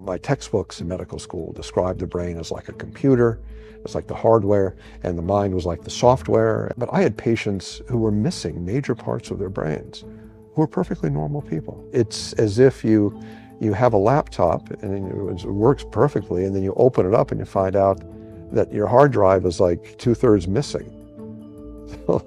My textbooks in medical school described the brain as like a computer. It's like the hardware, and the mind was like the software. But I had patients who were missing major parts of their brains, who were perfectly normal people. It's as if you have a laptop and it works perfectly, and then you open it up and you find out that your hard drive is like 2/3 missing.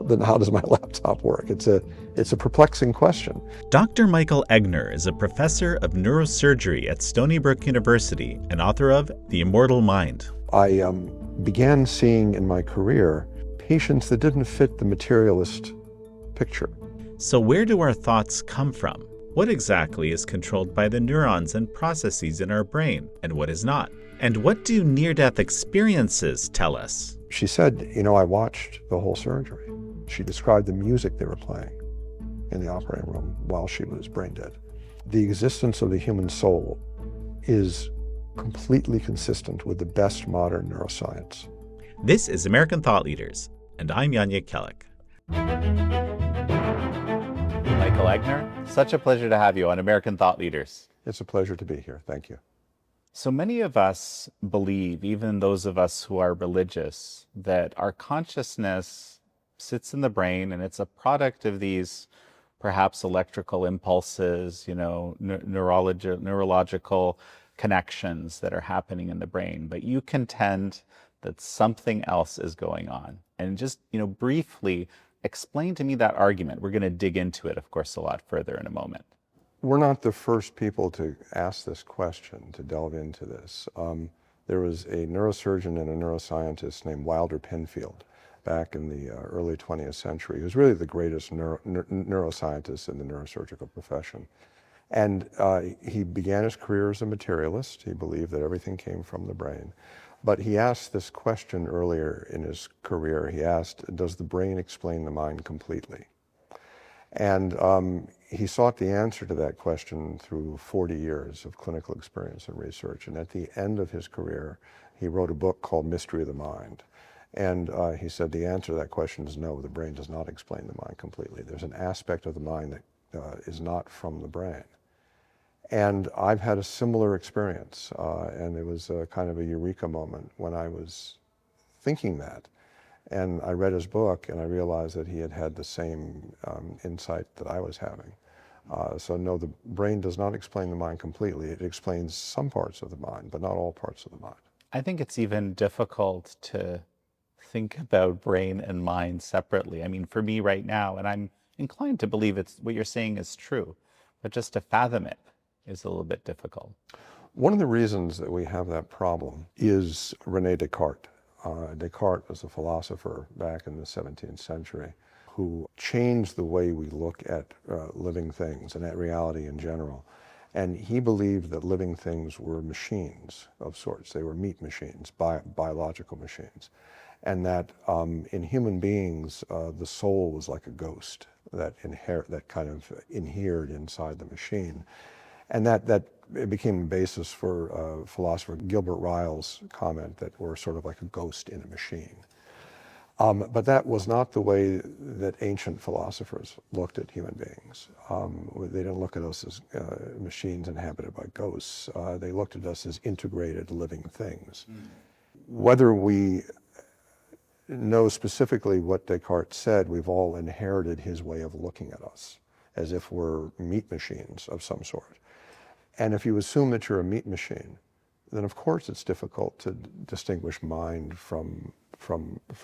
Then how does my laptop work? It's a perplexing question. Dr. Michael Egnor is a professor of neurosurgery at Stony Brook University and author of The Immortal Mind. I began seeing in my career patients that didn't fit the materialist picture. So where do our thoughts come from? What exactly is controlled by the neurons and processes in our brain, and what is not? And what do near-death experiences tell us? She said, I watched the whole surgery. She described the music they were playing in the operating room while she was brain dead. The existence of the human soul is completely consistent with the best modern neuroscience. This is American Thought Leaders, and I'm Yanya Kellick. Michael Egnor, such a pleasure to have you on American Thought Leaders. It's a pleasure to be here. Thank you. So many of us believe, even those of us who are religious, that our consciousness sits in the brain and it's a product of these perhaps electrical impulses, neurological connections that are happening in the brain. But you contend that something else is going on. And just, briefly explain to me that argument. We're going to dig into it, of course, a lot further in a moment. We're not the first people to ask this question, to delve into this. There was a neurosurgeon and a neuroscientist named Wilder Penfield back in the early 20th century. He was really the greatest neuroscientist in the neurosurgical profession. And he began his career as a materialist. He believed that everything came from the brain. But he asked this question earlier in his career. He asked, does the brain explain the mind completely? And he sought the answer to that question through 40 years of clinical experience and research. And at the end of his career, he wrote a book called Mystery of the Mind. And he said the answer to that question is no, the brain does not explain the mind completely. There's an aspect of the mind that is not from the brain. And I've had a similar experience, and it was kind of a eureka moment when I was thinking that. And I read his book, and I realized that he had had the same insight that I was having. So no, the brain does not explain the mind completely. It explains some parts of the mind, but not all parts of the mind. I think it's even difficult to think about brain and mind separately. I mean, for me right now, and I'm inclined to believe what you're saying is true, but just to fathom it is a little bit difficult. One of the reasons that we have that problem is René Descartes. Descartes was a philosopher back in the 17th century who changed the way we look at living things and at reality in general. And he believed that living things were machines of sorts. They were meat machines, biological machines. And that in human beings, the soul was like a ghost that kind of inhered inside the machine. And that it became a basis for philosopher Gilbert Ryle's comment that we're sort of like a ghost in a machine. But that was not the way that ancient philosophers looked at human beings. They didn't look at us as machines inhabited by ghosts. They looked at us as integrated living things. Whether we know specifically what Descartes said, we've all inherited his way of looking at us as if we're meat machines of some sort. And if you assume that you're a meat machine, then of course it's difficult to distinguish mind from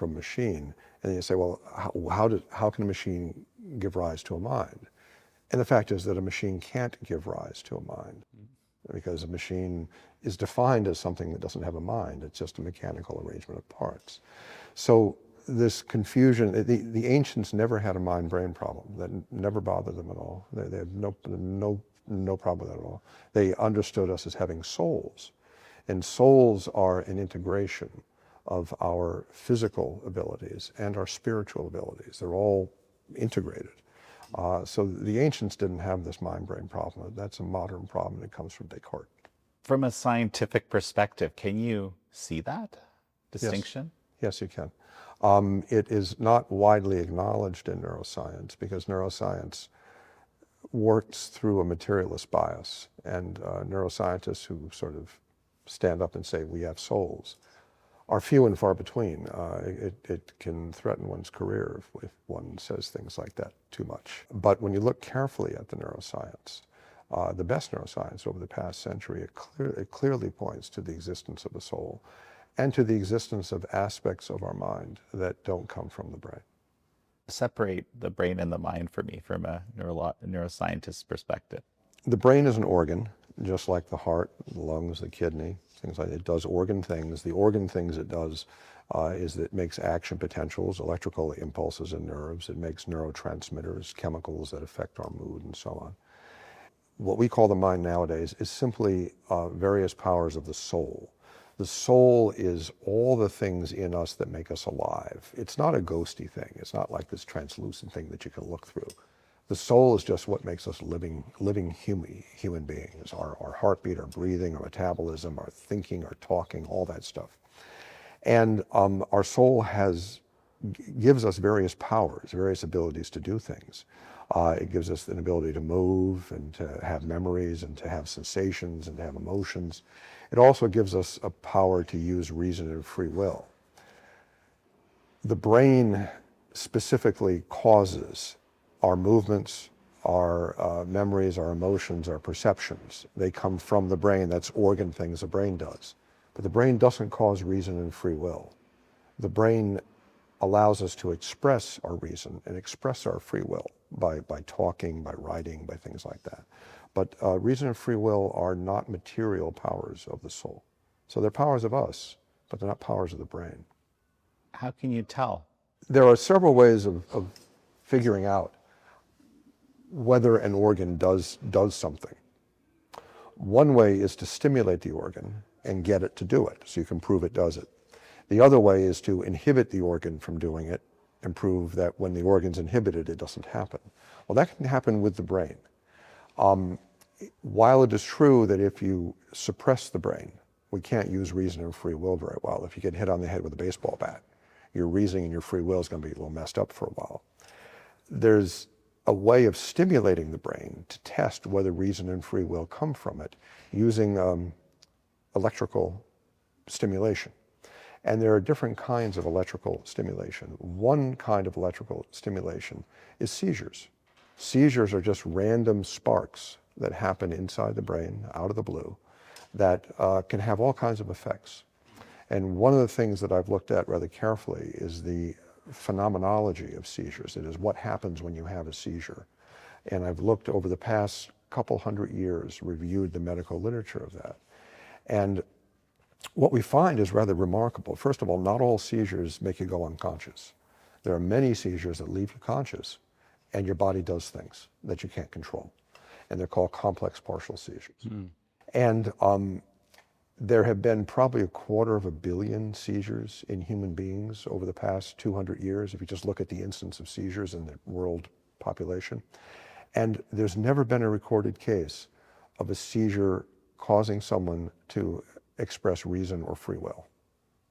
machine. And you say, well, how can a machine give rise to a mind? And the fact is that a machine can't give rise to a mind, because a machine is defined as something that doesn't have a mind. It's just a mechanical arrangement of parts. So this confusion, the ancients never had a mind-brain problem. That never bothered them at all. They had no problem with that at all. They understood us as having souls. And souls are an integration of our physical abilities and our spiritual abilities. They're all integrated. So the ancients didn't have this mind-brain problem. That's a modern problem that comes from Descartes. From a scientific perspective, can you see that distinction? Yes, you can. It is not widely acknowledged in neuroscience because neuroscience works through a materialist bias. and neuroscientists who sort of stand up and say we have souls are few and far between. It can threaten one's career if one says things like that too much. But when you look carefully at the neuroscience, the best neuroscience over the past century, it clearly points to the existence of a soul and to the existence of aspects of our mind that don't come from the brain. Separate the brain and the mind for me from a neuroscientist perspective. The brain is an organ, just like the heart, the lungs, the kidney, things like that. It does organ things. The organ things it does is that it makes action potentials, electrical impulses in nerves. It makes neurotransmitters, chemicals that affect our mood and so on. What we call the mind nowadays is simply various powers of the soul. The soul is all the things in us that make us alive. It's not a ghosty thing. It's not like this translucent thing that you can look through. The soul is just what makes us living human beings. Our heartbeat, our breathing, our metabolism, our thinking, our talking, all that stuff. And our soul gives us various powers, various abilities to do things. It gives us an ability to move and to have memories and to have sensations and to have emotions. It also gives us a power to use reason and free will. The brain specifically causes our movements, our memories, our emotions, our perceptions. They come from the brain. That's organ things the brain does. But the brain doesn't cause reason and free will. The brain allows us to express our reason and express our free will by talking, by writing, by things like that. But reason and free will are not material powers of the soul. So they're powers of us, but they're not powers of the brain. How can you tell? There are several ways of figuring out whether an organ does something. One way is to stimulate the organ and get it to do it, so you can prove it does it. The other way is to inhibit the organ from doing it and prove that when the organ's inhibited, it doesn't happen. Well, that can happen with the brain. While it is true that if you suppress the brain, we can't use reason and free will very well. If you get hit on the head with a baseball bat, your reasoning and your free will is going to be a little messed up for a while. There's a way of stimulating the brain to test whether reason and free will come from it using electrical stimulation. And there are different kinds of electrical stimulation. One kind of electrical stimulation is seizures. Seizures are just random sparks that happen inside the brain, out of the blue, that can have all kinds of effects. And one of the things that I've looked at rather carefully is the phenomenology of seizures. It is what happens when you have a seizure. And I've looked over the past couple hundred years, reviewed the medical literature of that. And what we find is rather remarkable. First of all, not all seizures make you go unconscious. There are many seizures that leave you conscious, and your body does things that you can't control. And they're called complex partial seizures. And there have been probably 250 million seizures in human beings over the past 200 years, if you just look at the incidence of seizures in the world population. And there's never been a recorded case of a seizure causing someone to express reason or free will.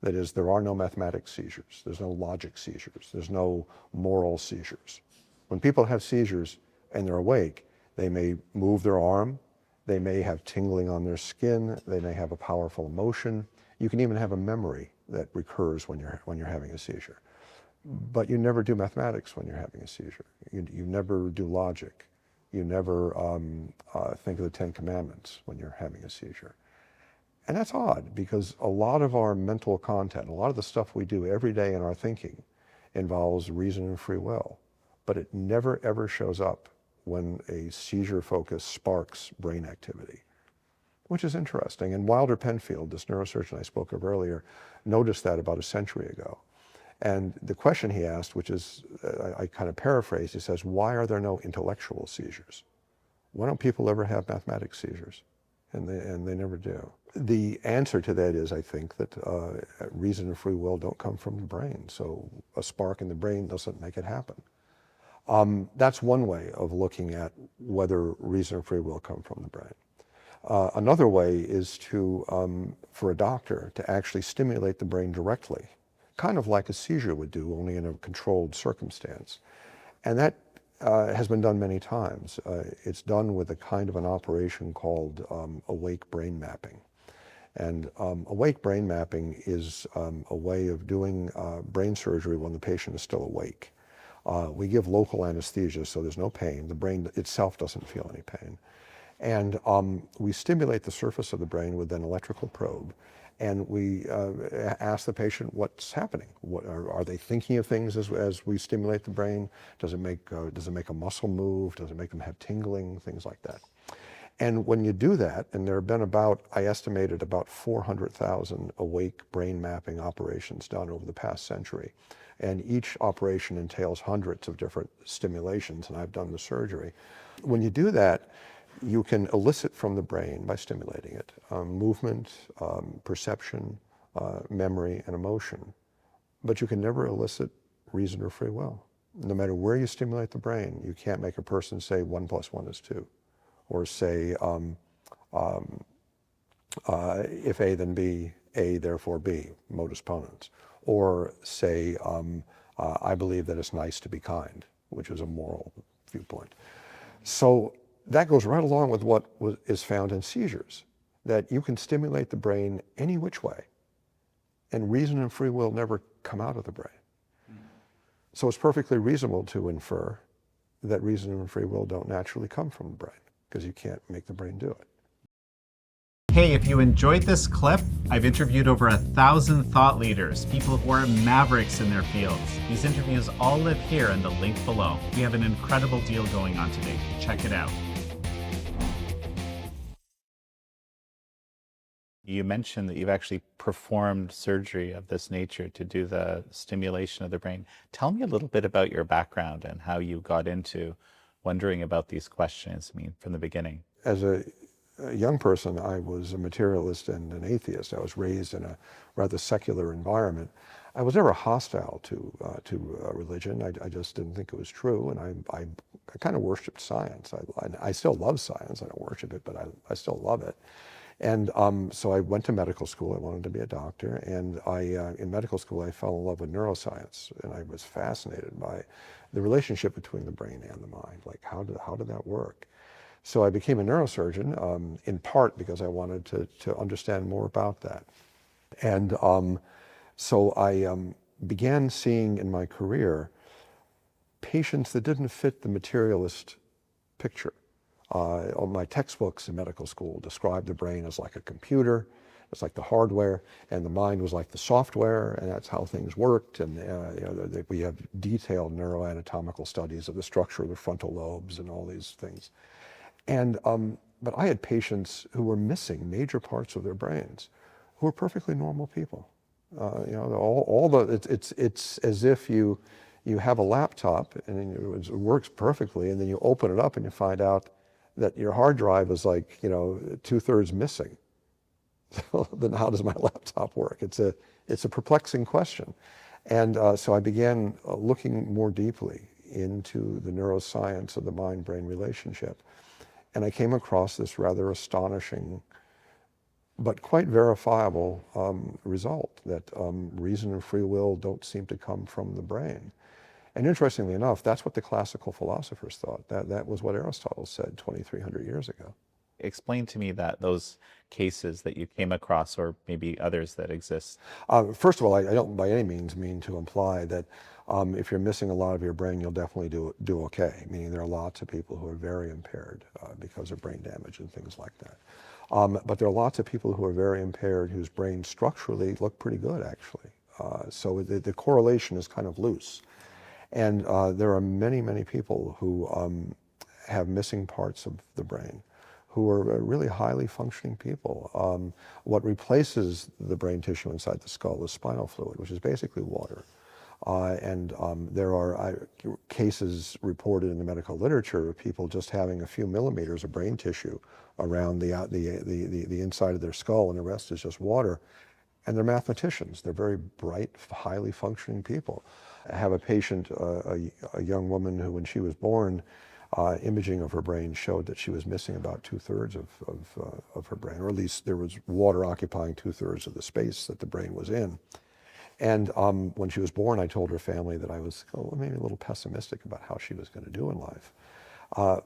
That is, there are no mathematics seizures, there's no logic seizures, there's no moral seizures. When people have seizures and they're awake, they may move their arm, they may have tingling on their skin, they may have a powerful emotion. You can even have a memory that recurs when you're having a seizure. But you never do mathematics when you're having a seizure. You never do logic. You never think of the Ten Commandments when you're having a seizure. And that's odd, because a lot of our mental content, a lot of the stuff we do every day in our thinking involves reason and free will, but it never ever shows up when a seizure focus sparks brain activity, which is interesting. And Wilder Penfield, this neurosurgeon I spoke of earlier, noticed that about a century ago. And the question he asked, which is, I kind of paraphrase, he says, why are there no intellectual seizures? Why don't people ever have mathematics seizures? And they never do. The answer to that is, I think, that reason and free will don't come from the brain. So a spark in the brain doesn't make it happen. That's one way of looking at whether reason and free will come from the brain. Another way is for a doctor to actually stimulate the brain directly, kind of like a seizure would do, only in a controlled circumstance. And that has been done many times. It's done with a kind of an operation called awake brain mapping. And awake brain mapping is a way of doing brain surgery when the patient is still awake. We give local anesthesia, so there's no pain. The brain itself doesn't feel any pain. And we stimulate the surface of the brain with an electrical probe. And we ask the patient what's happening. Are they thinking of things as we stimulate the brain? Does it make a muscle move? Does it make them have tingling? Things like that. And when you do that, and there have been I estimated about 400,000 awake brain mapping operations done over the past century. And each operation entails hundreds of different stimulations, and I've done the surgery. When you do that, you can elicit from the brain, by stimulating it, movement, perception, memory, and emotion. But you can never elicit reason or free will. No matter where you stimulate the brain, you can't make a person say 1 + 1 is 2. Or say, if A then B, A therefore B, modus ponens. Or say, I believe that it's nice to be kind, which is a moral viewpoint. So that goes right along with what is found in seizures, that you can stimulate the brain any which way, and reason and free will never come out of the brain. So it's perfectly reasonable to infer that reason and free will don't naturally come from the brain, because you can't make the brain do it. Hey, if you enjoyed this clip, I've interviewed over 1,000 thought leaders, people who are mavericks in their fields. These interviews all live here in the link below. We have an incredible deal going on today. Check it out. You mentioned that you've actually performed surgery of this nature to do the stimulation of the brain. Tell me a little bit about your background and how you got into wondering about these questions, from the beginning. As a young person, I was a materialist and an atheist. I was raised in a rather secular environment. I was never hostile to religion. I just didn't think it was true, and I kind of worshipped science. I still love science. I don't worship it, but I still love it. And so I went to medical school. I wanted to be a doctor, and in medical school I fell in love with neuroscience, and I was fascinated by the relationship between the brain and the mind. Like, how did that work? So I became a neurosurgeon, in part because I wanted to understand more about that. And so I began seeing in my career patients that didn't fit the materialist picture. All my textbooks in medical school described the brain as like a computer. It's like the hardware, and the mind was like the software, and that's how things worked. And we have detailed neuroanatomical studies of the structure of the frontal lobes and all these things. And but I had patients who were missing major parts of their brains, who were perfectly normal people. It's as if you have a laptop and it works perfectly, and then you open it up and you find out that your hard drive is like 2/3 missing. So then how does my laptop work? It's a perplexing question. And so I began looking more deeply into the neuroscience of the mind-brain relationship. And I came across this rather astonishing but quite verifiable result that reason and free will don't seem to come from the brain. And interestingly enough, that's what the classical philosophers thought. That was what Aristotle said 2,300 years ago. Explain to me those cases that you came across, or maybe others that exist. First of all, I don't by any means mean to imply that if you're missing a lot of your brain, you'll definitely do okay. Meaning there are lots of people who are very impaired because of brain damage and things like that. But there are lots of people who are very impaired whose brains structurally look pretty good, actually. So the correlation is kind of loose. And there are many, many people who have missing parts of the brain, who are really highly functioning people. What replaces the brain tissue inside the skull is spinal fluid, which is basically water. And there are cases reported in the medical literature of people just having a few millimeters of brain tissue around the inside of their skull, and the rest is just water. And they're mathematicians. They're very bright, highly functioning people. I have a patient, a young woman who, when she was born, imaging of her brain showed that she was missing about 2/3 of her brain, or at least there was water occupying 2/3 of the space that the brain was in. And when she was born, I told her family that I was maybe a little pessimistic about how she was going to do in life.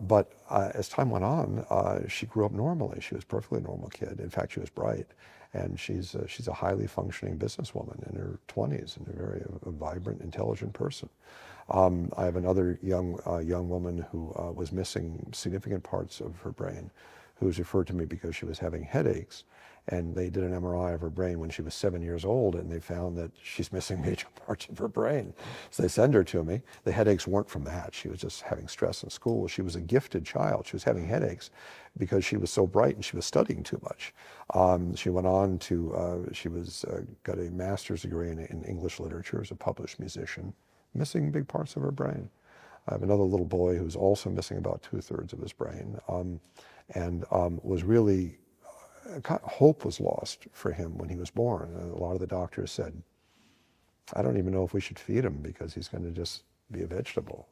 But as time went on, she grew up normally. She was a perfectly normal kid. In fact, she was bright. And she's a highly functioning businesswoman in her 20s and a very vibrant, intelligent person. I have another young woman who was missing significant parts of her brain, who was referred to me because she was having headaches. And they did an MRI of her brain when she was 7 years old, and they found that she's missing major parts of her brain. So they send her to me. The headaches weren't from that. She was just having stress in school. She was a gifted child. She was having headaches because she was so bright and she was studying too much. She went on to, got a master's degree in English literature as a published musician, missing big parts of her brain. I have another little boy who's also missing about 2/3 of his brain, and was really, hope was lost for him when he was born. A lot of the doctors said, I don't even know if we should feed him because he's going to just be a vegetable,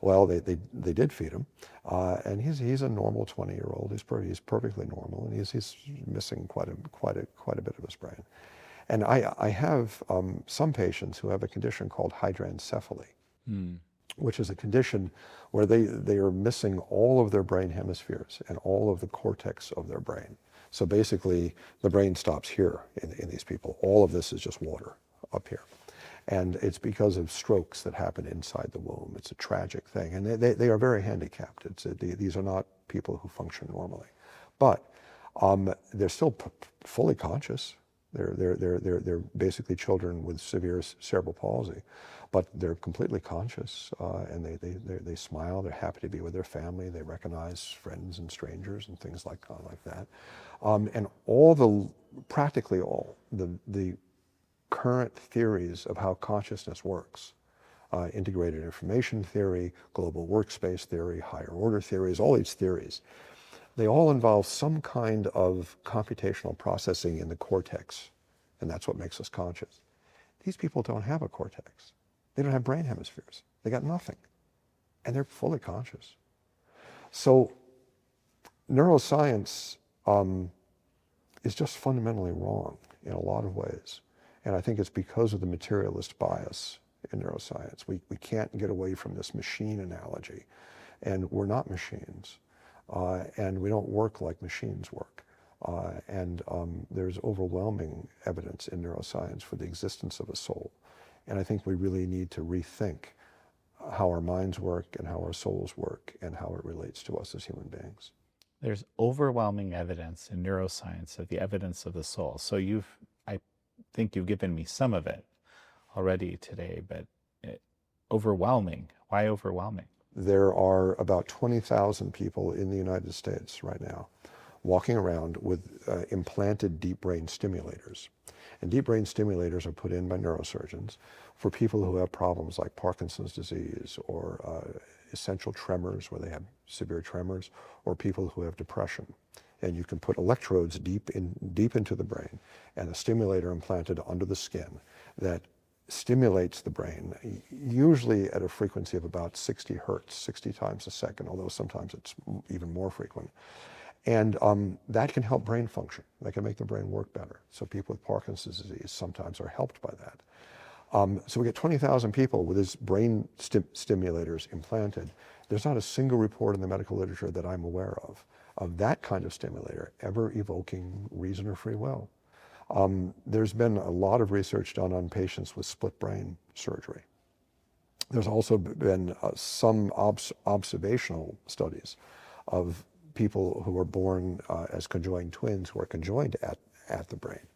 well, they did feed him, and he's a normal 20-year-old. He's perfectly normal, and he's missing quite a bit of his brain. And I have some patients who have a condition called hydranencephaly, which is a condition where they are missing all of their brain hemispheres and all of the cortex of their brain. So basically, the brain stops here in these people. All of this is just water up here. And it's because of strokes that happen inside the womb. It's a tragic thing. And they are very handicapped. These are not people who function normally. But they're still fully conscious. They're basically children with severe cerebral palsy, but they're completely conscious, and they smile. They're happy to be with their family. They recognize friends and strangers and things like that. And practically all the current theories of how consciousness works, integrated information theory, global workspace theory, higher order theories, all these theories, they all involve some kind of computational processing in the cortex, and that's what makes us conscious. These people don't have a cortex. They don't have brain hemispheres. They got nothing, and they're fully conscious. So neuroscience is just fundamentally wrong in a lot of ways, and I think it's because of the materialist bias in neuroscience. We can't get away from this machine analogy, and we're not machines. And we don't work like machines work. And there's overwhelming evidence in neuroscience for the existence of a soul. And I think we really need to rethink how our minds work and how our souls work and how it relates to us as human beings. There's overwhelming evidence in neuroscience of the evidence of the soul. So I think you've given me some of it already today, but overwhelming. Why overwhelming? There are about 20,000 people in the United States right now walking around with implanted deep brain stimulators. And deep brain stimulators are put in by neurosurgeons for people who have problems like Parkinson's disease or essential tremors, where they have severe tremors, or people who have depression. And you can put electrodes deep into the brain and a stimulator implanted under the skin that stimulates the brain, usually at a frequency of about 60 hertz, 60 times a second, although sometimes it's even more frequent. And that can help brain function. That can make the brain work better. So people with Parkinson's disease sometimes are helped by that. So we get 20,000 people with these brain stimulators implanted. There's not a single report in the medical literature that I'm aware of that kind of stimulator ever evoking reason or free will. There's been a lot of research done on patients with split brain surgery. There's also been some observational studies of people who are born as conjoined twins who are conjoined at the brain.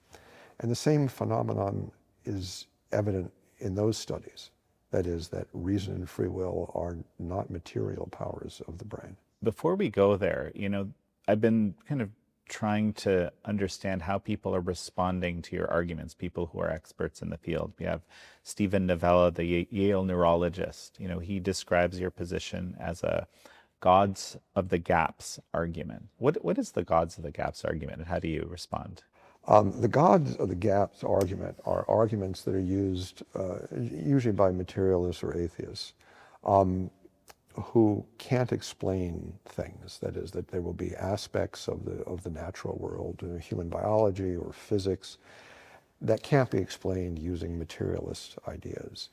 And the same phenomenon is evident in those studies. That is, that reason and free will are not material powers of the brain. Before we go there, I've been kind of trying to understand how people are responding to your arguments, people who are experts in the field. We have Stephen Novella, the Yale neurologist. He describes your position as a gods of the gaps argument. What is the gods of the gaps argument, and how do you respond? The gods of the gaps argument are arguments that are used usually by materialists or atheists who can't explain things. That is, that there will be aspects of the natural world, human biology or physics, that can't be explained using materialist ideas.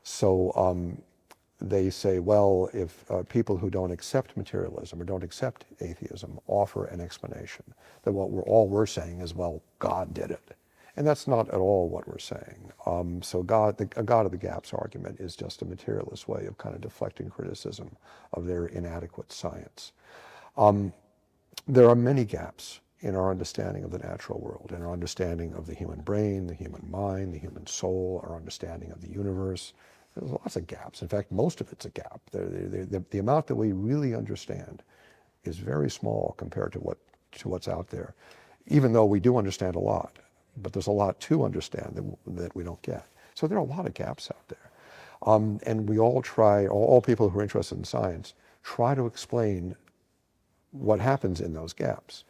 So they say, well, if people who don't accept materialism or don't accept atheism offer an explanation, that all we're saying is, well, God did it. And that's not at all what we're saying. So a God of the gaps argument is just a materialist way of kind of deflecting criticism of their inadequate science. There are many gaps in our understanding of the natural world, in our understanding of the human brain, the human mind, the human soul, our understanding of the universe. There's lots of gaps. In fact, most of it's a gap. The amount that we really understand is very small compared to what's out there, even though we do understand a lot. But there's a lot to understand that we don't get. So there are a lot of gaps out there. And we all try, all people who are interested in science, try to explain what happens in those gaps.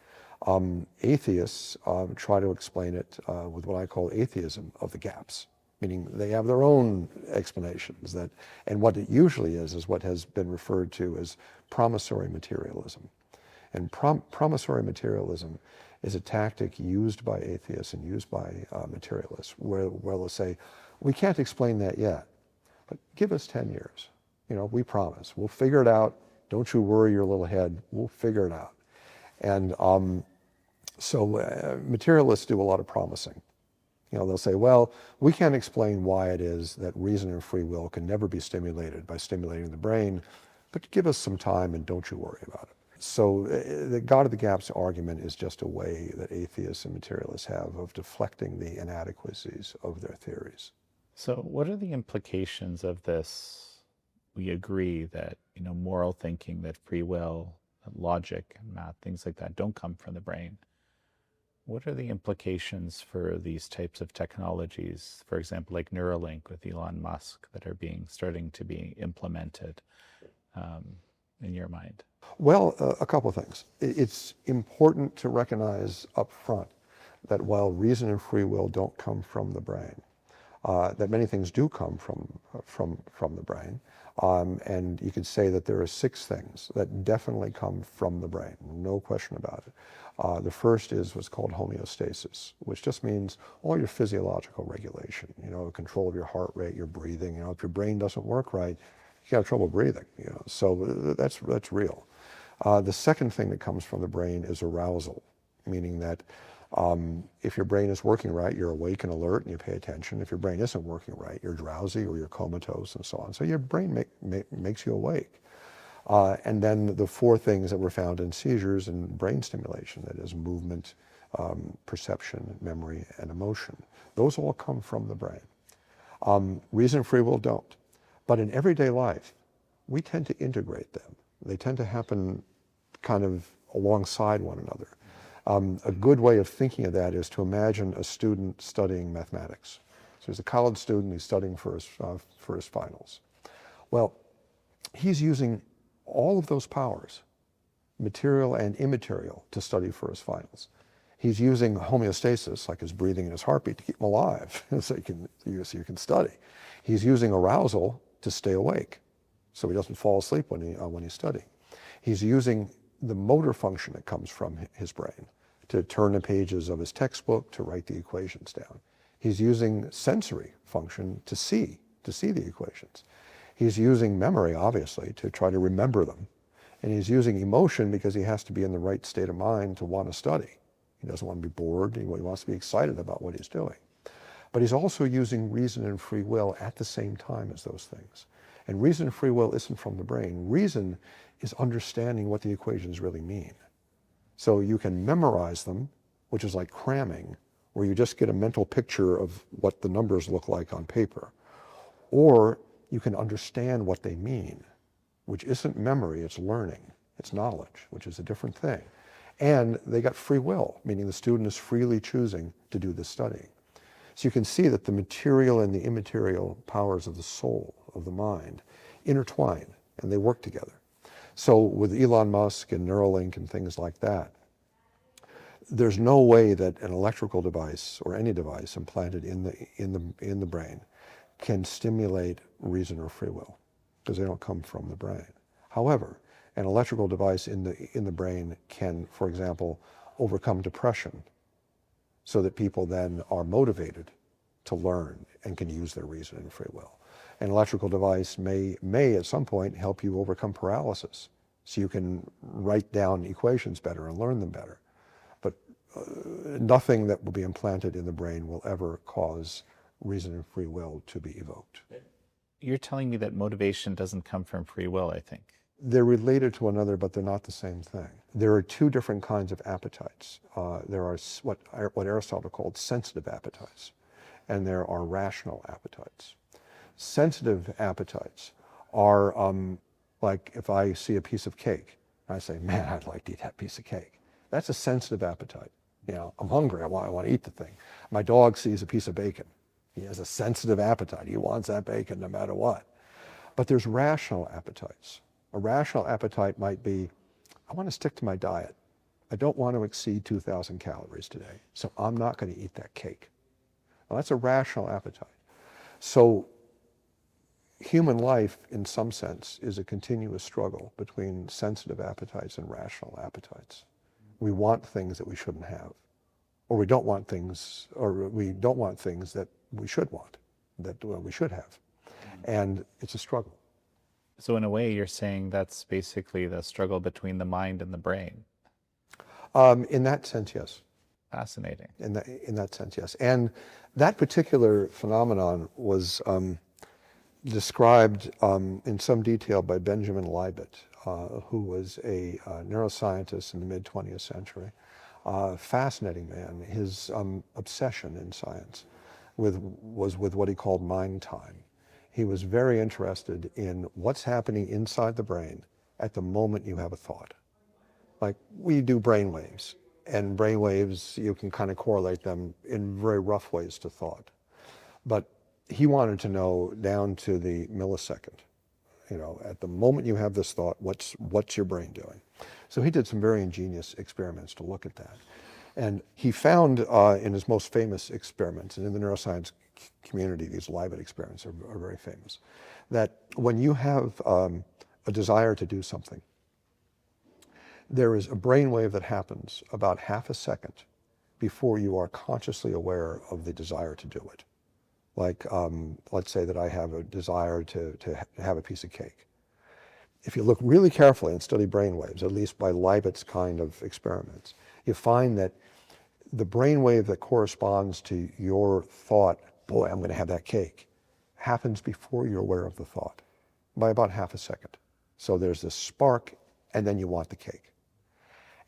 Atheists try to explain it with what I call atheism of the gaps, meaning they have their own explanations. And what it usually is what has been referred to as promissory materialism. And promissory materialism is a tactic used by atheists and used by materialists, where they'll say, we can't explain that yet, but give us 10 years. We promise. We'll figure it out. Don't you worry your little head. We'll figure it out. And so materialists do a lot of promising. They'll say, well, we can't explain why it is that reason and free will can never be stimulated by stimulating the brain, but give us some time and don't you worry about it. So the God of the gaps argument is just a way that atheists and materialists have of deflecting the inadequacies of their theories. So what are the implications of this? We agree that, moral thinking, that free will, that logic, math, things like that don't come from the brain. What are the implications for these types of technologies, for example, like Neuralink with Elon Musk, that are starting to be implemented in your mind? Well, a couple of things. It's important to recognize up front that while reason and free will don't come from the brain, that many things do come from the brain. And you could say that there are 6 things that definitely come from the brain, no question about it. The first is what's called homeostasis, which just means all your physiological regulation, control of your heart rate, your breathing. If your brain doesn't work right, you have trouble breathing. So that's real. The second thing that comes from the brain is arousal, meaning that if your brain is working right, you're awake and alert and you pay attention. If your brain isn't working right, you're drowsy or you're comatose and so on. So your brain makes you awake. And then the 4 things that were found in seizures and brain stimulation, that is movement, perception, memory, and emotion. Those all come from the brain. Reason and free will don't. But in everyday life, we tend to integrate them. They tend to happen kind of alongside one another. A good way of thinking of that is to imagine a student studying mathematics. So he's a college student, he's studying for his finals. Well, he's using all of those powers, material and immaterial, to study for his finals. He's using homeostasis, like his breathing and his heartbeat, to keep him alive, so you can study. He's using arousal to stay awake, so he doesn't fall asleep when he's studying. He's using the motor function that comes from his brain to turn the pages of his textbook, to write the equations down. He's using sensory function to see the equations. He's using memory, obviously, to try to remember them. And he's using emotion because he has to be in the right state of mind to want to study. He doesn't want to be bored. He wants to be excited about what he's doing. But he's also using reason and free will at the same time as those things. And reason and free will isn't from the brain. Reason is understanding what the equations really mean. So you can memorize them, which is like cramming, where you just get a mental picture of what the numbers look like on paper. Or you can understand what they mean, which isn't memory, it's learning, it's knowledge, which is a different thing. And they got free will, meaning the student is freely choosing to do this studying. So you can see that the material and the immaterial powers of the soul, of the mind, intertwine and they work together. So with Elon Musk and Neuralink and things like that, there's no way that an electrical device or any device implanted in the brain can stimulate reason or free will, because they don't come from the brain. However, an electrical device in the brain can, for example, overcome depression so that people then are motivated to learn and can use their reason and free will. An electrical device may at some point help you overcome paralysis, so you can write down equations better and learn them better. But nothing that will be implanted in the brain will ever cause reason and free will to be evoked. You're telling me that motivation doesn't come from free will, I think. They're related to one another, but they're not the same thing. There are two different kinds of appetites. There are what Aristotle called sensitive appetites, and there are rational appetites. Sensitive appetites are like if I see a piece of cake, I say, man, I'd like to eat that piece of cake. That's a sensitive appetite. You know, I'm hungry, I want to eat the thing. My dog sees a piece of bacon. He has a sensitive appetite. He wants that bacon no matter what. But there's rational appetites. A rational appetite might be, I want to stick to my diet. I don't want to exceed 2,000 calories today, so I'm not going to eat that cake. Well, that's a rational appetite. So human life, in some sense, is a continuous struggle between sensitive appetites and rational appetites. We want things that we shouldn't have, or we don't want things that we should want, that we should have. And it's a struggle. So in a way, you're saying that's basically the struggle between the mind and the brain. In that sense, yes. Fascinating. In that sense, yes. And that particular phenomenon was described in some detail by Benjamin Libet, who was a neuroscientist in the mid-20th century. Fascinating man. His obsession in science was with what he called mind time. He was very interested in what's happening inside the brain at the moment you have a thought. Like, we do brain waves, and brain waves, you can kind of correlate them in very rough ways to thought. But he wanted to know down to the millisecond, you know, at the moment you have this thought, what's your brain doing? So he did some very ingenious experiments to look at that. And he found in his most famous experiments, and in the neuroscience community, these Libet experiments are very famous, that when you have a desire to do something, there is a brainwave that happens about half a second before you are consciously aware of the desire to do it. Like, let's say that I have a desire to have a piece of cake. If you look really carefully and study brainwaves, at least by Libet's kind of experiments, you find that the brainwave that corresponds to your thought, boy, I'm going to have that cake, happens before you're aware of the thought, by about half a second. So there's this spark, and then you want the cake.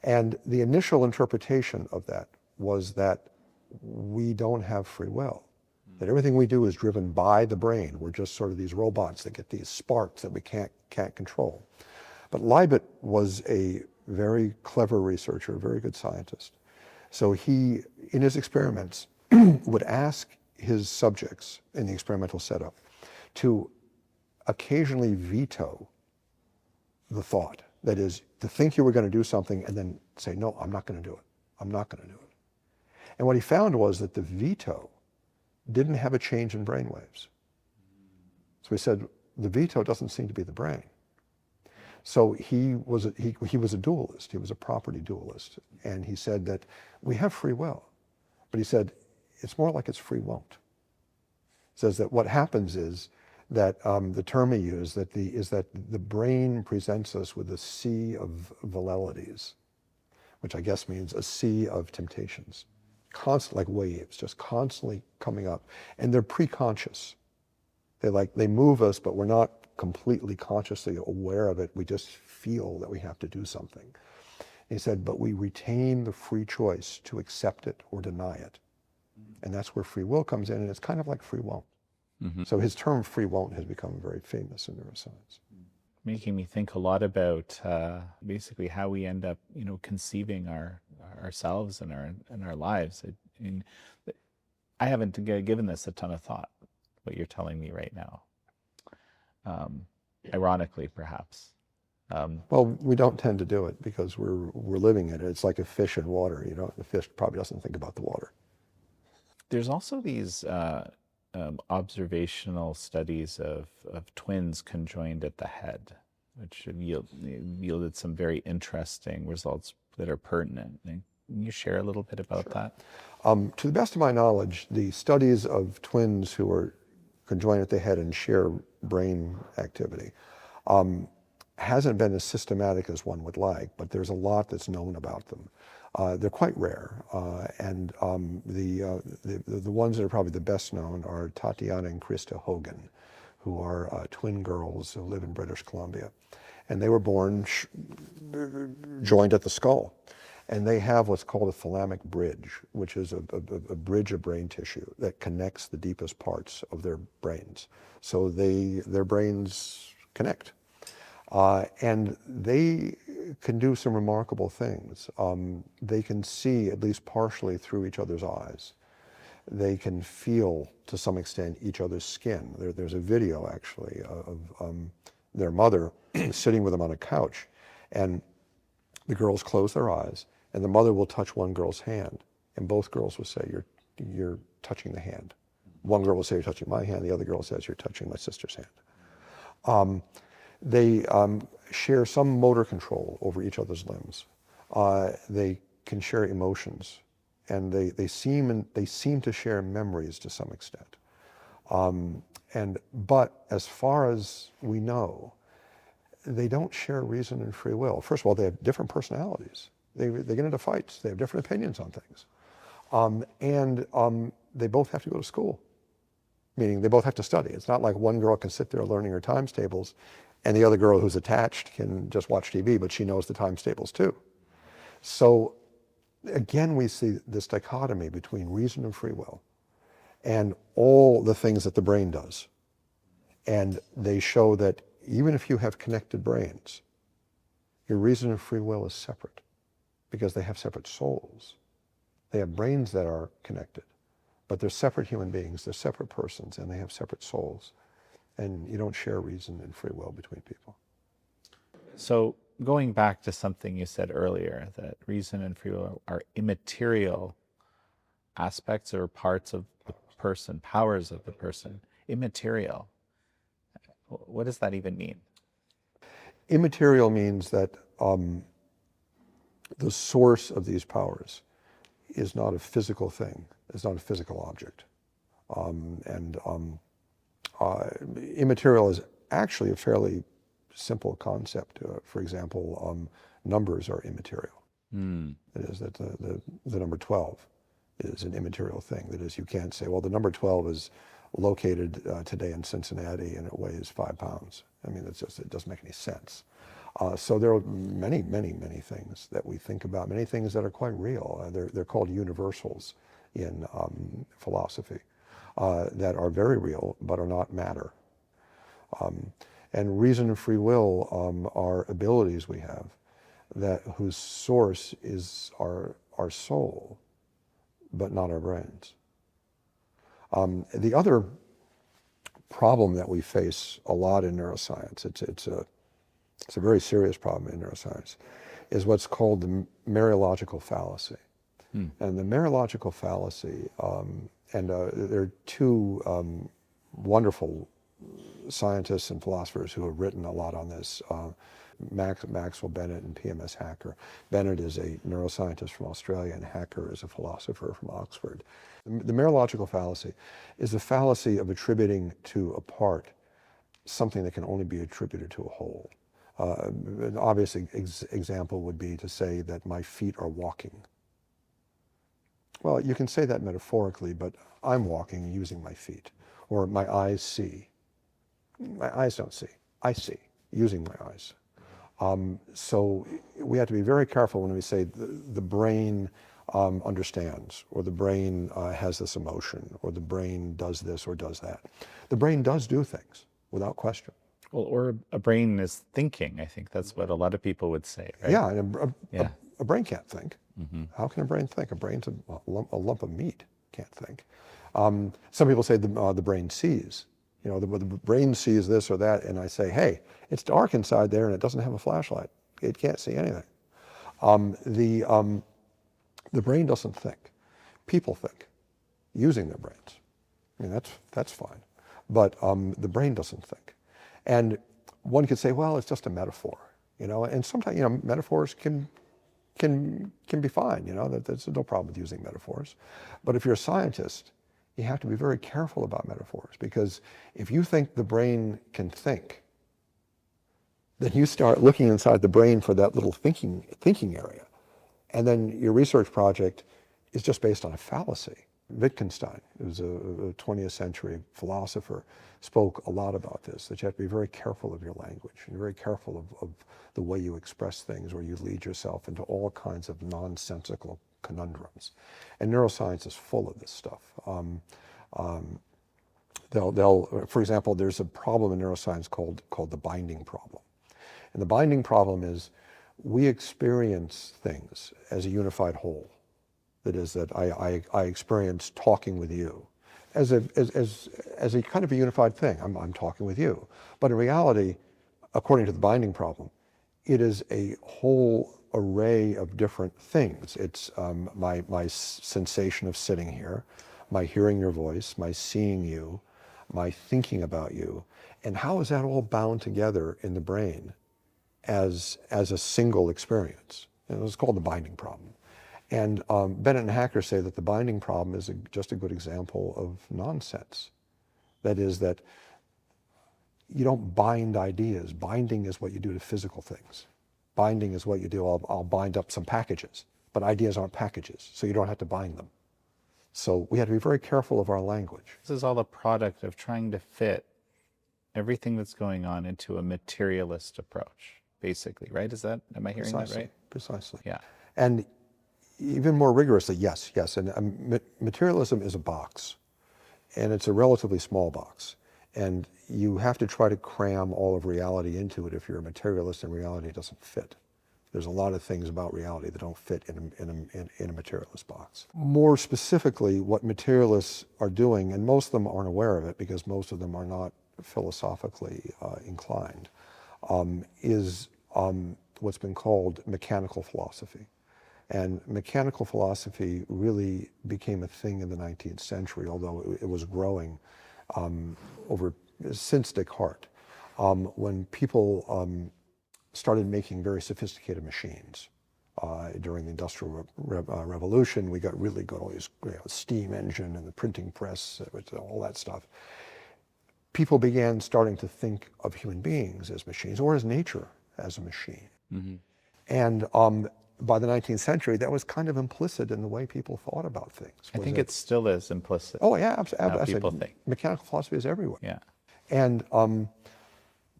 And the initial interpretation of that was that we don't have free will, that everything we do is driven by the brain. We're just sort of these robots that get these sparks that we can't control. But Libet was a very clever researcher, a very good scientist. So he, in his experiments, would ask his subjects in the experimental setup to occasionally veto the thought. That is, to think you were going to do something and then say, no, I'm not going to do it. I'm not going to do it. And what he found was that the veto didn't have a change in brain waves. So he said, the veto doesn't seem to be the brain. So he was a dualist. He was a property dualist. And he said that we have free will. But he said, it's more like it's free won't. He says that what happens is that the term he used is that the brain presents us with a sea of velleities, which I guess means a sea of temptations, constant, like waves, just constantly coming up, and they're pre-conscious. They move us, but we're not completely consciously aware of it. We just feel that we have to do something. He said, but we retain the free choice to accept it or deny it, and that's where free will comes in, and it's kind of like free won't. Mm-hmm. So his term free won't has become very famous in neuroscience. Making me think a lot about basically how we end up, conceiving ourselves and our lives. I haven't given this a ton of thought, what you're telling me right now. Ironically, perhaps. Well, we don't tend to do it because we're living in it. It's like a fish in water. The fish probably doesn't think about the water. There's also these observational studies of twins conjoined at the head, which have yielded some very interesting results that are pertinent. Can you share a little bit about that? To the best of my knowledge, the studies of twins who are conjoined at the head and share brain activity hasn't been as systematic as one would like, but there's a lot that's known about them. They're quite rare, and the ones that are probably the best known are Tatiana and Krista Hogan, who are twin girls who live in British Columbia. And they were born joined at the skull. And they have what's called a thalamic bridge, which is a bridge of brain tissue that connects the deepest parts of their brains. So their brains connect. And they can do some remarkable things. They can see, at least partially, through each other's eyes. They can feel, to some extent, each other's skin. There's a video, actually, of their mother sitting with them on a couch. And the girls close their eyes, and the mother will touch one girl's hand, and both girls will say, you're touching the hand. One girl will say, you're touching my hand. The other girl says, you're touching my sister's hand. They share some motor control over each other's limbs. They can share emotions, and they seem to share memories to some extent. But as far as we know, they don't share reason and free will. First of all, they have different personalities. They get into fights. They have different opinions on things. They both have to go to school, meaning they both have to study. It's not like one girl can sit there learning her times tables and the other girl who's attached can just watch TV, but she knows the times tables too. So again, we see this dichotomy between reason and free will and all the things that the brain does. And they show that even if you have connected brains, your reason and free will is separate because they have separate souls. They have brains that are connected, but they're separate human beings, they're separate persons, and they have separate souls. And you don't share reason and free will between people. So going back to something you said earlier, that reason and free will are immaterial aspects or parts of the person, powers of the person, immaterial. What does that even mean? Immaterial means that the source of these powers is not a physical thing, it's not a physical object. Immaterial is actually a fairly simple concept. For example, numbers are immaterial. That is, that the number 12 is an immaterial thing. That is, you can't say, well, the number 12 is located today in Cincinnati and it weighs 5 pounds. I mean, it doesn't make any sense. So there are many, many, many things that we think about, many things that are quite real. They're called universals in philosophy, that are very real but are not matter. And reason and free will are abilities we have whose source is our soul, but not our brains. The other problem that we face a lot in neuroscience, it's a very serious problem in neuroscience, is what's called the Mariological fallacy. And the Mariological fallacy, there are two wonderful scientists and philosophers who have written a lot on this, Maxwell Bennett and PMS Hacker. Bennett is a neuroscientist from Australia and Hacker is a philosopher from Oxford. The Mariological fallacy is the fallacy of attributing to a part something that can only be attributed to a whole. An obvious example would be to say that my feet are walking. Well, you can say that metaphorically, but I'm walking using my feet. Or my eyes see. My eyes don't see. I see, using my eyes. So we have to be very careful when we say the brain understands, or the brain has this emotion, or the brain does this or does that. The brain does do things, without question. Well, or a brain is thinking. I think that's what a lot of people would say, right? Yeah, and a brain can't think. How can a brain think? A brain's a lump of meat, can't think. Some people say the brain sees. You know, the brain sees this or that, and I say, hey, it's dark inside there and it doesn't have a flashlight. It can't see anything. The brain doesn't think. People think, using their brains. I mean, that's fine. But the brain doesn't think. And one could say, well, it's just a metaphor, you know, and sometimes, you know, metaphors can can be fine, that there's no problem with using metaphors. But if you're a scientist, you have to be very careful about metaphors, because if you think the brain can think, then you start looking inside the brain for that little thinking area. And then your research project is just based on a fallacy. Wittgenstein, who was a 20th century philosopher, spoke a lot about this, that you have to be very careful of your language and very careful of the way you express things, or you lead yourself into all kinds of nonsensical conundrums. And neuroscience is full of this stuff. For example, there's a problem in neuroscience called the binding problem. And the binding problem is we experience things as a unified whole. That is, that I experience talking with you as a kind of a unified thing. I'm talking with you. But in reality, according to the binding problem, it is a whole array of different things. It's my sensation of sitting here, my hearing your voice, my seeing you, my thinking about you. And how is that all bound together in the brain as a single experience? And it's called the binding problem. And Bennett and Hacker say that the binding problem is just a good example of nonsense. That is, that you don't bind ideas. Binding is what you do to physical things. Binding is what you do. I'll bind up some packages, but ideas aren't packages, so you don't have to bind them. So we have to be very careful of our language. This is all a product of trying to fit everything that's going on into a materialist approach, basically, right? Am I hearing that right? Precisely. Yeah. And even more rigorously, yes. And materialism is a box, and it's a relatively small box. And you have to try to cram all of reality into it if you're a materialist and reality doesn't fit. There's a lot of things about reality that don't fit in a materialist box. More specifically, what materialists are doing, and most of them aren't aware of it because most of them are not philosophically inclined, is what's been called mechanical philosophy. And mechanical philosophy really became a thing in the 19th century, although it was growing since Descartes, when people started making very sophisticated machines. During the Industrial Revolution, we got really good, all these steam engine and the printing press, all that stuff. People began starting to think of human beings as machines, or as nature as a machine. Mm-hmm. And by the 19th century, that was kind of implicit in the way people thought about things. I think it still is implicit. Oh yeah, absolutely. How people think. Mechanical philosophy is everywhere. Yeah. And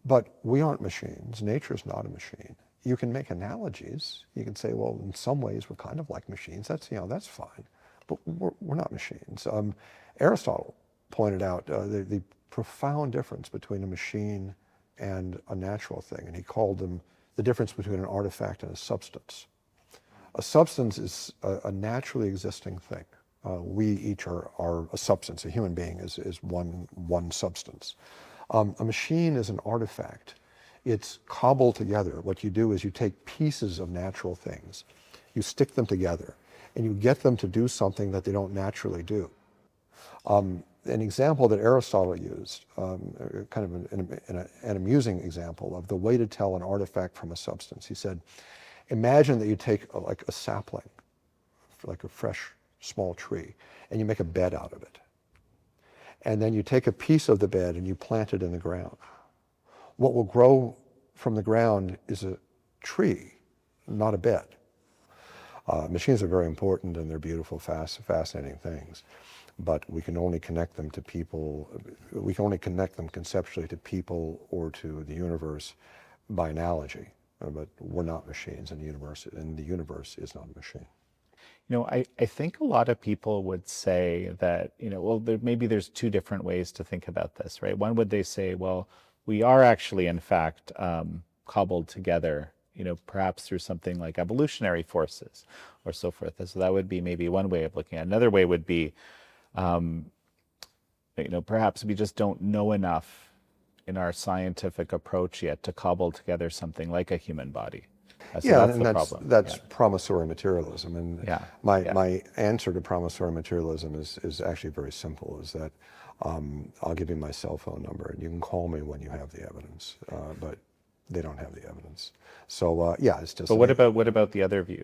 but we aren't machines. Nature's not a machine. You can make analogies. You can say, well, in some ways we're kind of like machines. That's fine. But we're not machines. Aristotle pointed out the profound difference between a machine and a natural thing, and he called them the difference between an artifact and a substance. A substance is a naturally existing thing. We each are a substance. A human being is one substance. A machine is an artifact. It's cobbled together. What you do is you take pieces of natural things, you stick them together, and you get them to do something that they don't naturally do. An example that Aristotle used, kind of an amusing example of the way to tell an artifact from a substance. He said, imagine that you take like a sapling, like a fresh small tree, and you make a bed out of it. And then you take a piece of the bed and you plant it in the ground. What will grow from the ground is a tree, not a bed. Machines are very important and they're beautiful, fascinating things, but we can only connect them to people, we can only connect them conceptually to people or to the universe by analogy. But we're not machines, and the universe is not a machine. I think a lot of people would say that, well, maybe there's two different ways to think about this, right? One would they say, well, we are actually, in fact, cobbled together, perhaps through something like evolutionary forces or so forth. So that would be maybe one way of looking at it. Another way would be, perhaps we just don't know enough in our scientific approach yet to cobble together something like a human body. So that's promissory materialism. And my answer to promissory materialism is actually very simple, is that I'll give you my cell phone number and you can call me when you have the evidence. But they don't have the evidence. So yeah, it's just. But what about the other view?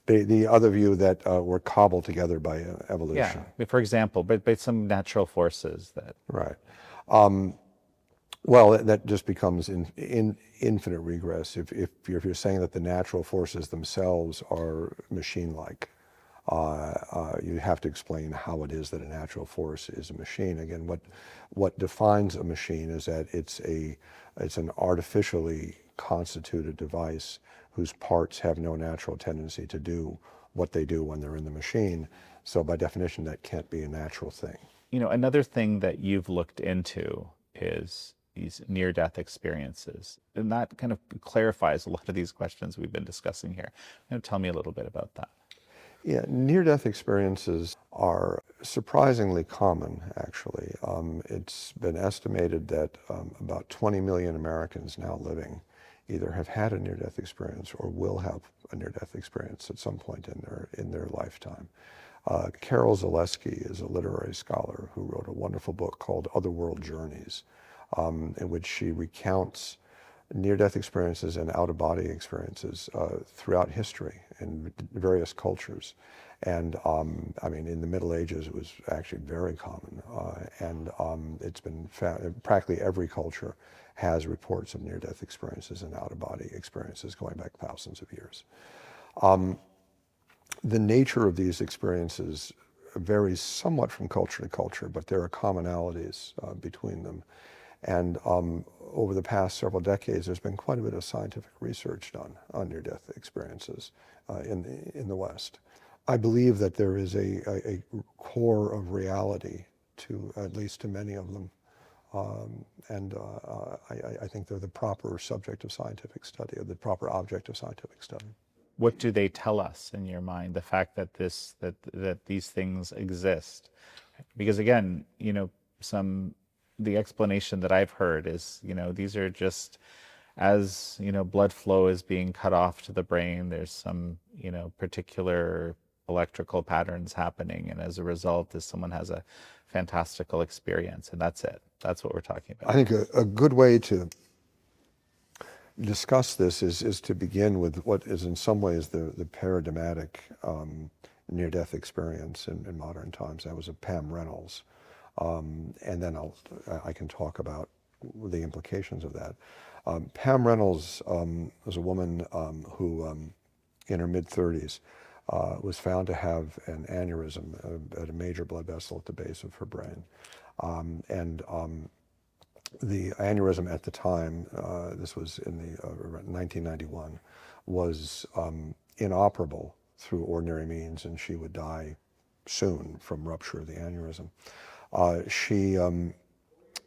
The other view that were cobbled together by evolution. Yeah, for example, but by some natural forces that. Right. Well, that just becomes infinite regress. If you're saying that the natural forces themselves are machine-like, you have to explain how it is that a natural force is a machine. Again, what defines a machine is that it's an artificially constituted device whose parts have no natural tendency to do what they do when they're in the machine. So by definition, that can't be a natural thing. You know, another thing that you've looked into is these near-death experiences. And that kind of clarifies a lot of these questions we've been discussing here. Tell me a little bit about that. Yeah, near-death experiences are surprisingly common, actually. It's been estimated that about 20 million Americans now living either have had a near-death experience or will have a near-death experience at some point in their lifetime. Carol Zaleski is a literary scholar who wrote a wonderful book called Otherworld Journeys, in which she recounts near-death experiences and out-of-body experiences throughout history in various cultures. And I mean, in the Middle Ages, it was actually very common. And it's been found, practically every culture has reports of near-death experiences and out-of-body experiences going back thousands of years. The nature of these experiences varies somewhat from culture to culture, but there are commonalities between them. And over the past several decades, there's been quite a bit of scientific research done on near-death experiences in the West. I believe that there is a core of reality to at least to many of them, and I think they're the proper subject of scientific study, or the proper object of scientific study. What do they tell us in your mind? The fact that that these things exist, because again, you know, the explanation that I've heard is, you know, these are just, as you know, blood flow is being cut off to the brain, there's some, you know, particular electrical patterns happening, and as a result, someone has a fantastical experience, and that's it. That's what we're talking about. I think a good way to discuss this is to begin with what is in some ways the paradigmatic near-death experience in modern times. That was of Pam Reynolds. And then I can talk about the implications of that. Pam Reynolds was a woman who, in her mid-30s, was found to have an aneurysm at a major blood vessel at the base of her brain. The aneurysm at the time, this was in the 1991, was inoperable through ordinary means, and she would die soon from rupture of the aneurysm. She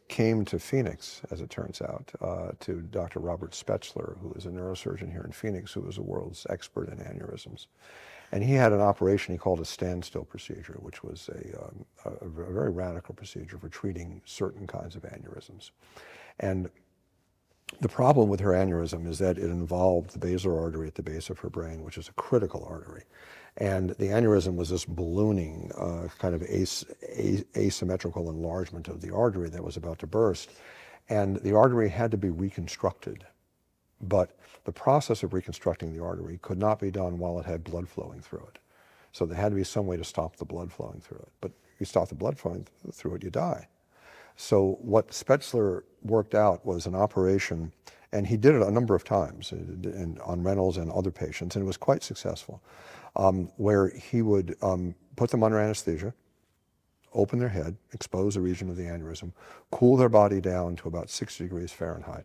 came to Phoenix, as it turns out, to Dr. Robert Spetzler, who is a neurosurgeon here in Phoenix, who was the world's expert in aneurysms. And he had an operation he called a standstill procedure, which was a very radical procedure for treating certain kinds of aneurysms. And the problem with her aneurysm is that it involved the basilar artery at the base of her brain, which is a critical artery. And the aneurysm was this ballooning, kind of asymmetrical enlargement of the artery that was about to burst. And the artery had to be reconstructed. But the process of reconstructing the artery could not be done while it had blood flowing through it. So there had to be some way to stop the blood flowing through it. But if you stop the blood flowing through it, you die. So what Spetzler worked out was an operation, and he did it a number of times on Reynolds and other patients, and it was quite successful, where he would put them under anesthesia, open their head, expose a region of the aneurysm, cool their body down to about 60 degrees Fahrenheit,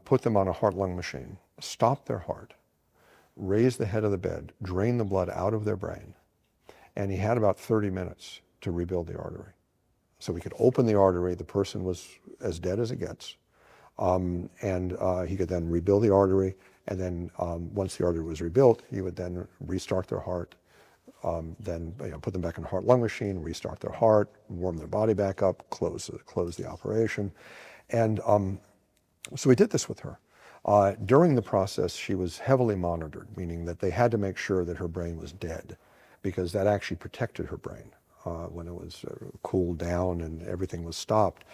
put them on a heart-lung machine, stop their heart, raise the head of the bed, drain the blood out of their brain, and he had about 30 minutes to rebuild the artery. So we could open the artery, the person was as dead as it gets, and he could then rebuild the artery, and then once the artery was rebuilt, he would then restart their heart, then put them back in a heart-lung machine, restart their heart, warm their body back up, close the operation. And so we did this with her. During the process, she was heavily monitored, meaning that they had to make sure that her brain was dead, because that actually protected her brain when it was cooled down and everything was stopped,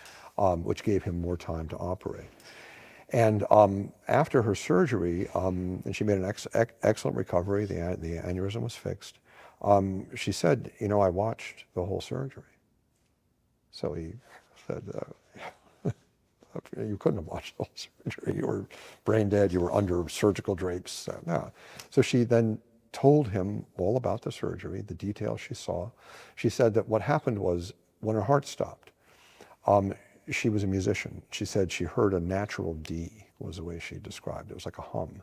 which gave him more time to operate. And after her surgery, and she made an excellent recovery, the aneurysm was fixed, she said, you know, I watched the whole surgery. So he said, you couldn't have watched the whole surgery. You were brain dead. You were under surgical drapes. No. So she then told him all about the surgery, the details she saw. She said that what happened was when her heart stopped, she was a musician. She said she heard a natural D, was the way she described it. It was like a hum.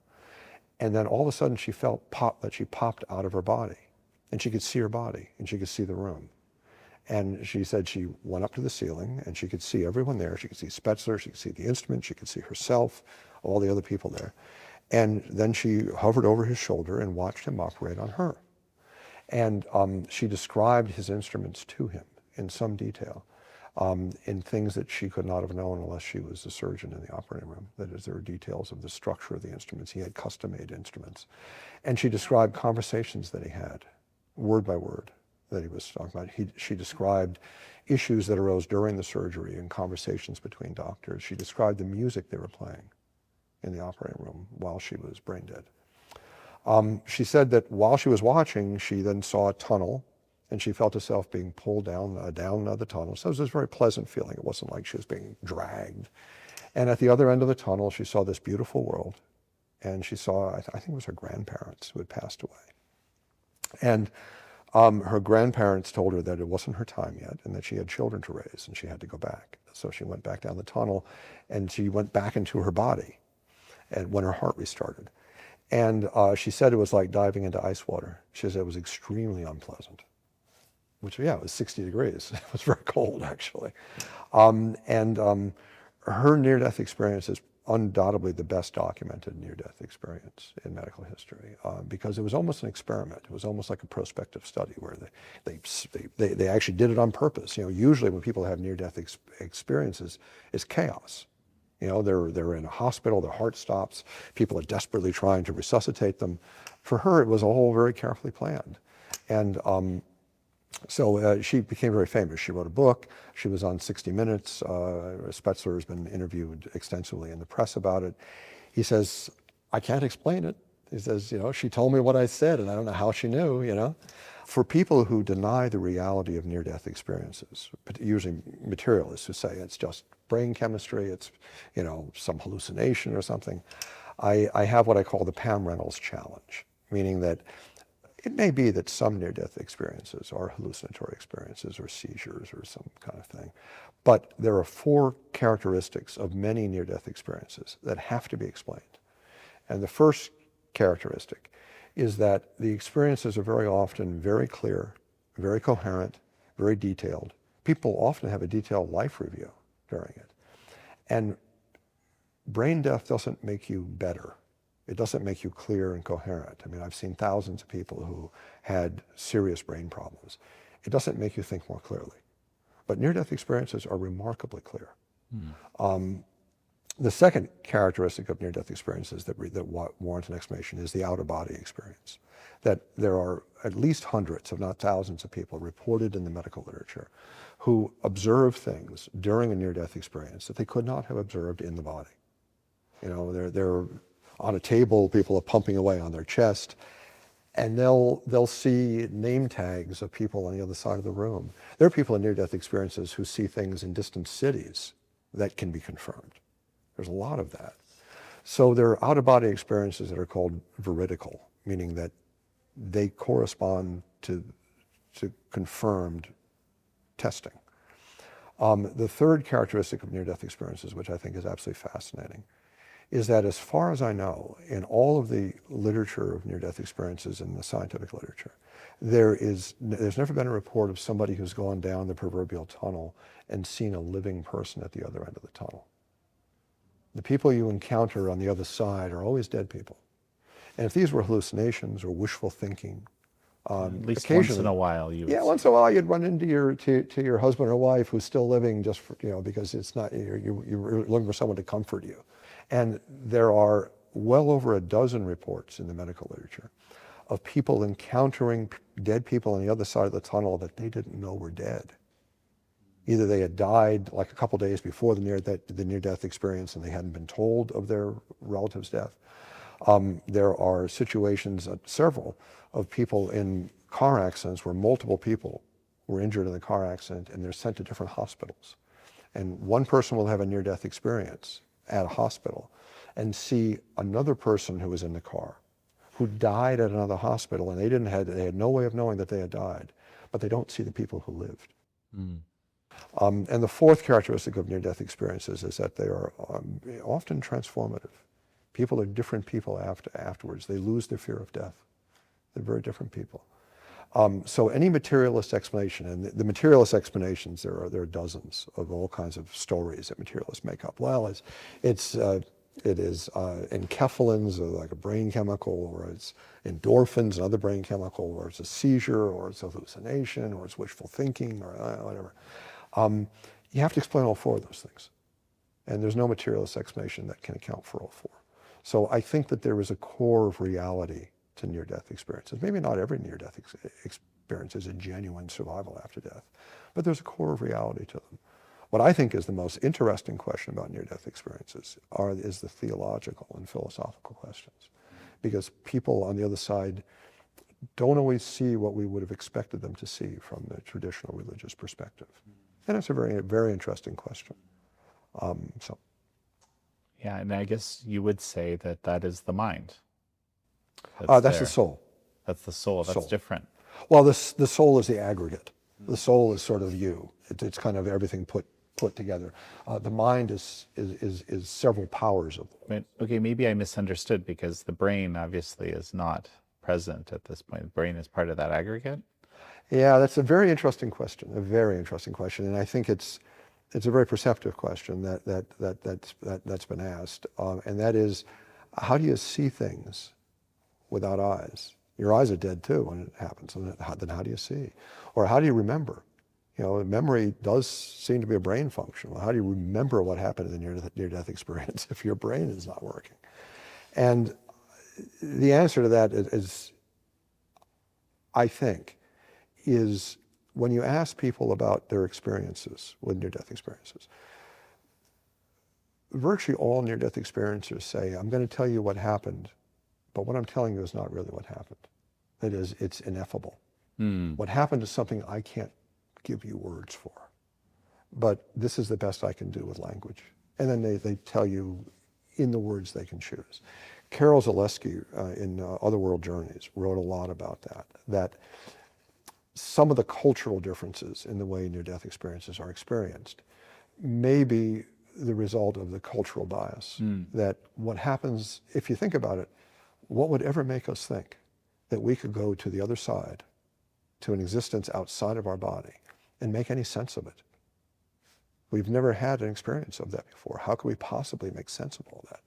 And then all of a sudden she felt that she popped out of her body. And she could see her body, and she could see the room. And she said she went up to the ceiling and she could see everyone there. She could see Spetzler, she could see the instrument, she could see herself, all the other people there. And then she hovered over his shoulder and watched him operate on her. And she described his instruments to him in some detail, in things that she could not have known unless she was the surgeon in the operating room. That is, there are details of the structure of the instruments. He had custom-made instruments. And she described conversations that he had, word by word, that he was talking about. She described issues that arose during the surgery and conversations between doctors. She described the music they were playing in the operating room while she was brain dead. She said that while she was watching, she then saw a tunnel and she felt herself being pulled down the tunnel. So it was this very pleasant feeling. It wasn't like she was being dragged. And at the other end of the tunnel, she saw this beautiful world. And she saw, I think it was her grandparents who had passed away. And her grandparents told her that it wasn't her time yet and that she had children to raise and she had to go back. So she went back down the tunnel and she went back into her body and when her heart restarted. And she said it was like diving into ice water. She said it was extremely unpleasant, which, yeah, it was 60 degrees. It was very cold, actually. Her near-death experience is undoubtedly the best documented near-death experience in medical history, because it was almost an experiment. It was almost like a prospective study where they actually did it on purpose. You know, usually when people have near-death experiences, it's chaos. You know, they're in a hospital, their heart stops, people are desperately trying to resuscitate them. For her, it was all very carefully planned. And so she became very famous. She wrote a book. She was on 60 Minutes. Spetzler has been interviewed extensively in the press about it. He says, I can't explain it. He says, you know, she told me what I said, and I don't know how she knew, you know. For people who deny the reality of near-death experiences, usually materialists who say it's just brain chemistry, it's, you know, some hallucination or something, I have what I call the Pam Reynolds challenge, meaning that it may be that some near-death experiences are hallucinatory experiences or seizures or some kind of thing, but there are 4 characteristics of many near-death experiences that have to be explained. And the first characteristic is that the experiences are very often very clear, very coherent, very detailed. People often have a detailed life review during it. And brain death doesn't make you better. It doesn't make you clear and coherent. I mean, I've seen thousands of people who had serious brain problems. It doesn't make you think more clearly. But near-death experiences are remarkably clear. The second characteristic of near-death experiences that warrant an explanation is the out-of-body experience. That there are at least hundreds, if not thousands, of people reported in the medical literature who observe things during a near-death experience that they could not have observed in the body. You know, they're on a table, people are pumping away on their chest, and they'll see name tags of people on the other side of the room. There are people in near-death experiences who see things in distant cities that can be confirmed. There's a lot of that. So there are out-of-body experiences that are called veridical, meaning that they correspond to confirmed testing. The third characteristic of near-death experiences, which I think is absolutely fascinating, is that as far as I know, in all of the literature of near-death experiences in the scientific literature, there's never been a report of somebody who's gone down the proverbial tunnel and seen a living person at the other end of the tunnel. The people you encounter on the other side are always dead people. And if these were hallucinations or wishful thinking, at least once in a while you would once in a while you'd run into your husband or wife who's still living, just for, you know, because it's not, you're looking for someone to comfort you. And there are well over a dozen reports in the medical literature of people encountering dead people on the other side of the tunnel that they didn't know were dead. Either they had died like a couple days before the near-death experience and they hadn't been told of their relative's death. There are situations, several, of people in car accidents where multiple people were injured in the car accident and they're sent to different hospitals. And one person will have a near-death experience at a hospital and see another person who was in the car who died at another hospital, and they had no way of knowing that they had died, but they don't see the people who lived. And the fourth characteristic of near-death experiences is that they are often transformative. People are different people afterwards. They lose their fear of death. They're very different people. So any materialist explanation, and the materialist explanations, there are dozens of all kinds of stories that materialists make up. Well, it is enkephalins, or like a brain chemical, or it's endorphins, another brain chemical, or it's a seizure, or it's a hallucination, or it's wishful thinking, or whatever. You have to explain all four of those things. And there's no materialist explanation that can account for all four. So I think that there is a core of reality to near-death experiences. Maybe not every near-death experience is a genuine survival after death, but there's a core of reality to them. What I think is the most interesting question about near-death experiences is the theological and philosophical questions, because people on the other side don't always see what we would have expected them to see from the traditional religious perspective. And it's a very, very interesting question. Yeah, and I guess you would say that that is the mind. That's the soul. That's the soul. That's different. Well, the soul is the aggregate. The soul is sort of you. It's kind of everything put together. The mind is several powers of. Okay, maybe I misunderstood, because the brain obviously is not present at this point. The brain is part of that aggregate. Yeah, that's a very interesting question. A very interesting question, and I think it's a very perceptive question that's been asked, and that is, how do you see things without eyes? Your eyes are dead too when it happens. And then how do you see? Or how do you remember? You know, memory does seem to be a brain function. Well, how do you remember what happened in the near-death experience if your brain is not working? And the answer to that is, I think, is when you ask people about their experiences with near-death experiences, virtually all near-death experiencers say, I'm going to tell you what happened, but what I'm telling you is not really what happened. That is, it's ineffable. What happened is something I can't give you words for, but this is the best I can do with language. And then they tell you in the words they can choose. Carol Zaleski in Otherworld Journeys wrote a lot about that some of the cultural differences in the way near-death experiences are experienced may be the result of the cultural bias. That what happens, if you think about it, what would ever make us think that we could go to the other side, to an existence outside of our body, and make any sense of it? We've never had an experience of that before. How could we possibly make sense of all that?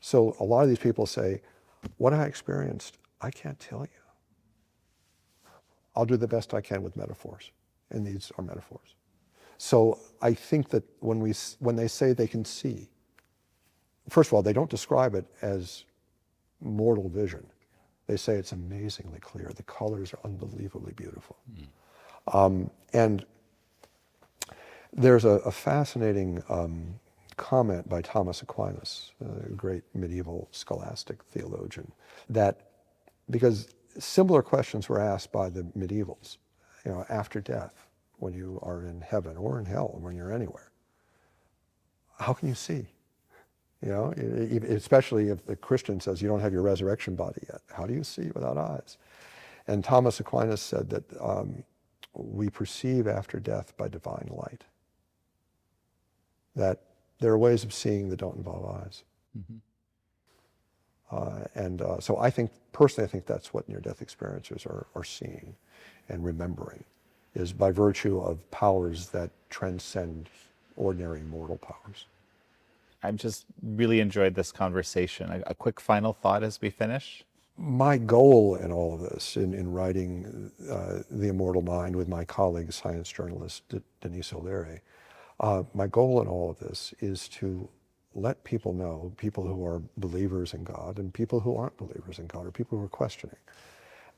So a lot of these people say, what I experienced, I can't tell you. I'll do the best I can with metaphors, and these are metaphors. So I think that when they say they can see, first of all, they don't describe it as mortal vision. They say it's amazingly clear. The colors are unbelievably beautiful. And there's a fascinating comment by Thomas Aquinas, a great medieval scholastic theologian, that because similar questions were asked by the medievals, you know, after death, when you are in heaven or in hell, when you're anywhere, how can you see? You know, especially if the Christian says you don't have your resurrection body yet. How do you see without eyes? And Thomas Aquinas said that we perceive after death by divine light. That there are ways of seeing that don't involve eyes. So I think, personally, I think that's what near-death experiencers are seeing and remembering, is by virtue of powers that transcend ordinary mortal powers. I've just really enjoyed this conversation. A quick final thought as we finish? My goal in all of this, in writing The Immortal Mind with my colleague, science journalist Denise O'Leary, my goal in all of this is to let people know, people who are believers in God and people who aren't believers in God, or people who are questioning,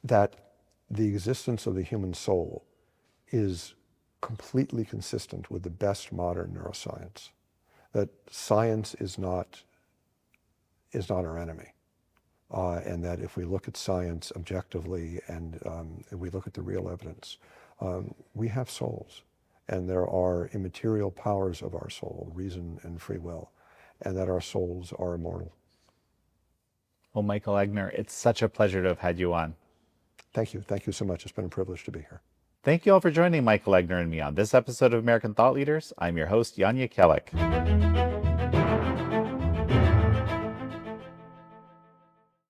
that the existence of the human soul is completely consistent with the best modern neuroscience, that science is not our enemy. And that if we look at science objectively and if we look at the real evidence, we have souls, and there are immaterial powers of our soul, reason and free will, and that our souls are immortal. Well, Michael Egnor, it's such a pleasure to have had you on. Thank you. Thank you so much. It's been a privilege to be here. Thank you all for joining Michael Egnor and me on this episode of American Thought Leaders. I'm your host, Yanya Kellick.